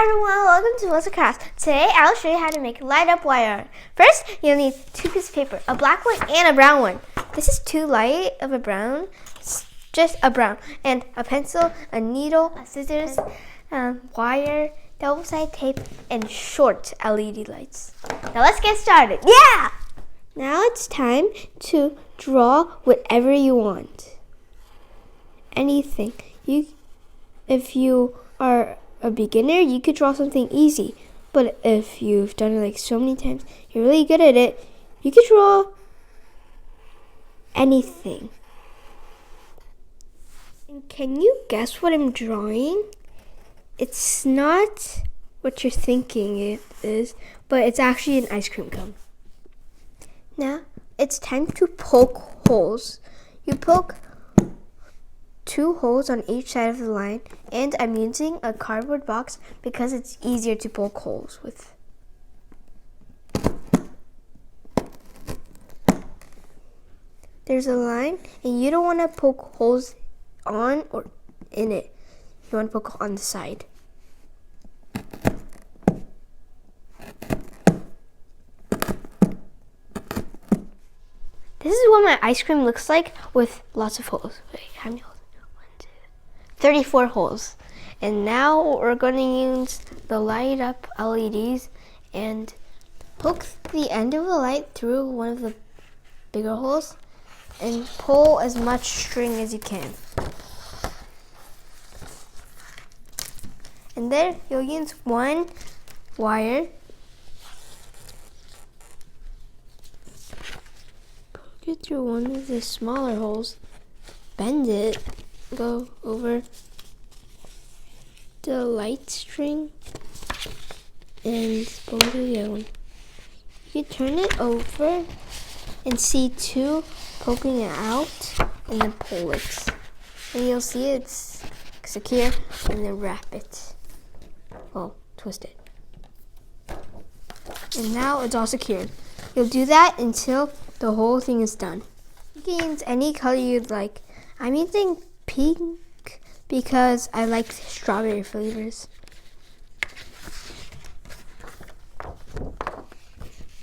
Hi everyone, welcome to Wilson Crafts. Today I'll show you how to make light up wire art. First, you'll need two pieces of paper, a black one and a brown one. This is too light of a brown, it's just a brown. And a pencil, a needle, a scissors, wire, double-sided tape, and short LED lights. Now let's get started. Yeah! Now it's time to draw whatever you want. Anything. If you are a beginner, you could draw something easy. But if you've done it like so many times, you're really good at it, you could draw anything. And can you guess what I'm drawing? It's not what you're thinking it is, but it's actually an ice cream cone. Now, it's time to poke holes. You poke 2 holes on each side of the line, and I'm using a cardboard box because it's easier to poke holes with. There's a line, and you don't want to poke holes on or in it. You want to poke on the side. This is what my ice cream looks like with lots of holes. Wait, how many holes? 34 holes. And now we're going to use the light up LEDs and poke the end of the light through one of the bigger holes and pull as much string as you can. And then you'll use one wire, poke it through one of the smaller holes, bend it, go over the light string and go to the other one. You can turn it over and see 2 poking it out and then pull it. And you'll see it's secure and then wrap it. Well, twist it. And now it's all secured. You'll do that until the whole thing is done. You can use any color you'd like. I'm using pink because I like strawberry flavors.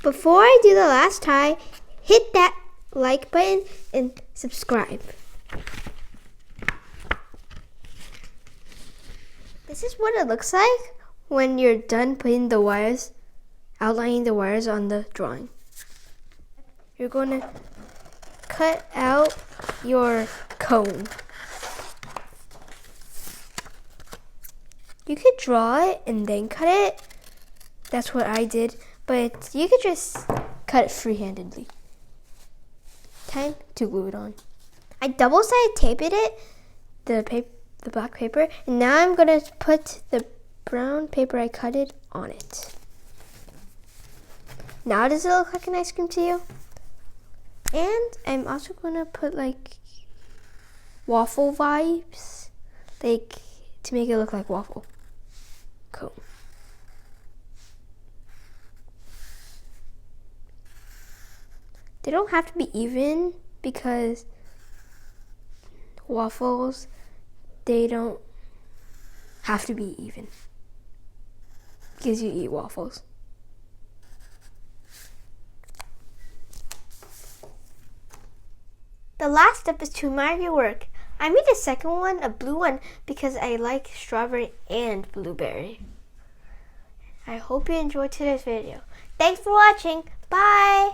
Before I do the last tie, hit that like button and subscribe. This is what it looks like when you're done putting the wires, outlining the wires on the drawing. You're going to cut out your cone. You could draw it and then cut it. That's what I did, but you could just cut it freehandedly. Time to glue it on. I double-sided taped it, the black paper, and now I'm gonna put the brown paper I cut it on it. Now does it look like an ice cream to you? And I'm also gonna put like waffle vibes, like to make it look like waffle cone. They don't have to be even because waffles, they don't have to be even because you eat waffles. The last step is to admire your work. I made a second one, a blue one, because I like strawberry and blueberry. I hope you enjoyed today's video. Thanks for watching. Bye!